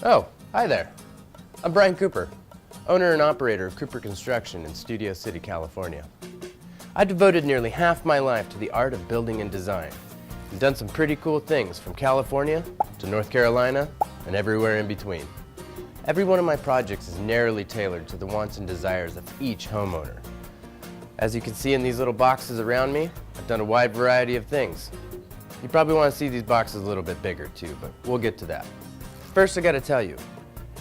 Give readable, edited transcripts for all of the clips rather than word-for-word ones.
Oh, hi there. I'm Bryan Cooper, owner and operator of Cooper Construction in Studio City, California. I devoted nearly half my life to the art of building and design, and done some pretty cool things from California to North Carolina and everywhere in between. Every one of my projects is narrowly tailored to the wants and desires of each homeowner. As you can see in these little boxes around me, I've done a wide variety of things. You probably want to see these boxes a little bit bigger too, but we'll get to that. First, I got to tell you,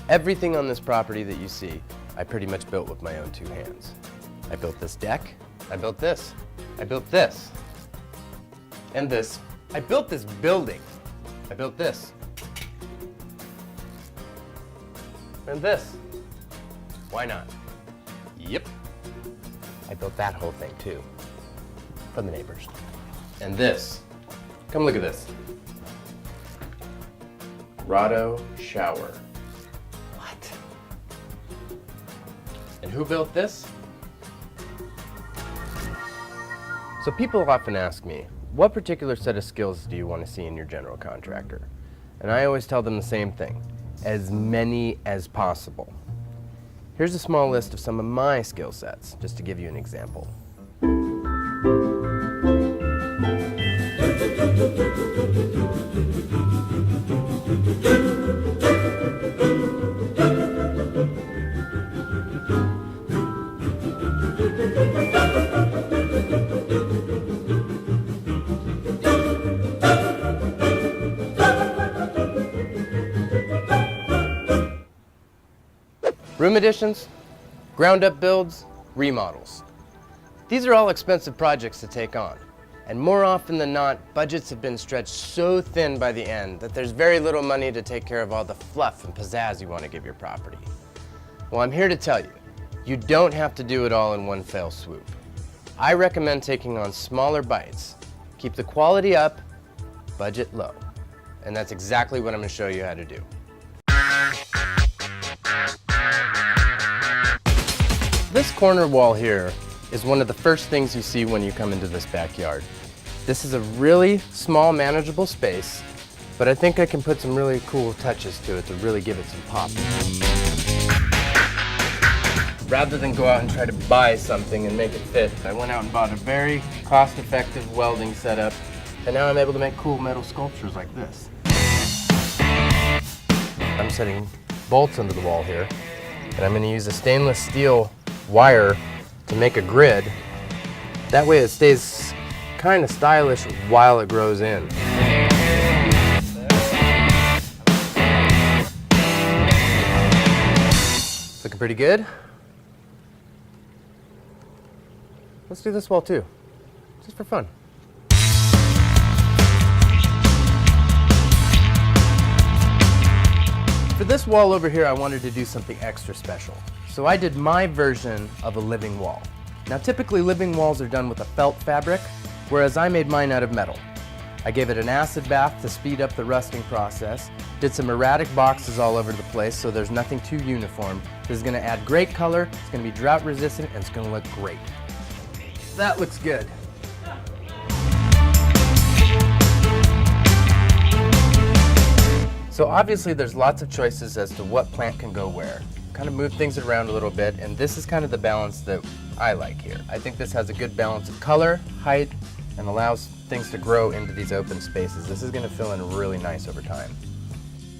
everything on this property that you see, I pretty much built with my own two hands. I built this deck, I built this, I built this, and this. I built this building, I built this, and this. Why not? Yep. I built that whole thing too, from the neighbors. And this, come look at this. Grotto shower. What? And who built this? So people often ask me, what particular set of skills do you want to see in your general contractor? And I always tell them the same thing, as many as possible. Here's a small list of some of my skill sets, just to give you an example. Room additions, ground-up builds, remodels. These are all expensive projects to take on, and more often than not, budgets have been stretched so thin by the end that there's very little money to take care of all the fluff and pizzazz you want to give your property. Well, I'm here to tell you, you don't have to do it all in one fell swoop. I recommend taking on smaller bites. Keep the quality up, budget low. And that's exactly what I'm going to show you how to do. This corner wall here is one of the first things you see when you come into this backyard. This is a really small, manageable space, but I think I can put some really cool touches to it to really give it some pop. Rather than go out and try to buy something and make it fit, I went out and bought a very cost-effective welding setup, and now I'm able to make cool metal sculptures like this. I'm setting bolts under the wall here, and I'm going to use a stainless steel wire to make a grid. That way it stays kind of stylish while it grows in. Looking pretty good. Let's do this wall too, just for fun. For this wall over here, I wanted to do something extra special. So I did my version of a living wall. Now typically living walls are done with a felt fabric, whereas I made mine out of metal. I gave it an acid bath to speed up the rusting process, did some erratic boxes all over the place so there's nothing too uniform. This is going to add great color, it's going to be drought resistant, and it's going to look great. That looks good. So obviously there's lots of choices as to what plant can go where. Kind of move things around a little bit, and this is kind of the balance that I like here. I think this has a good balance of color, height, and allows things to grow into these open spaces. This is going to fill in really nice over time.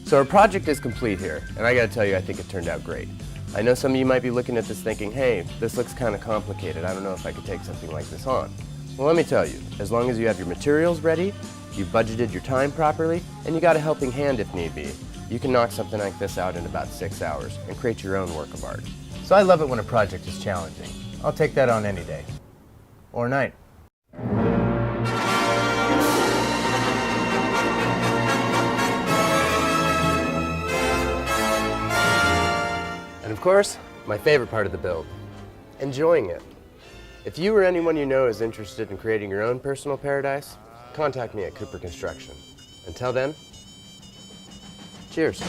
So our project is complete here, and I got to tell you, I think it turned out great. I know some of you might be looking at this thinking, hey, this looks kind of complicated. I don't know if I could take something like this on. Well, let me tell you, as long as you have your materials ready, you've budgeted your time properly, and you got a helping hand if need be, you can knock something like this out in about 6 hours and create your own work of art. So I love it when a project is challenging. I'll take that on any day. Or night. And of course, my favorite part of the build, enjoying it. If you or anyone you know is interested in creating your own personal paradise, contact me at Cooper Construction. Until then, cheers.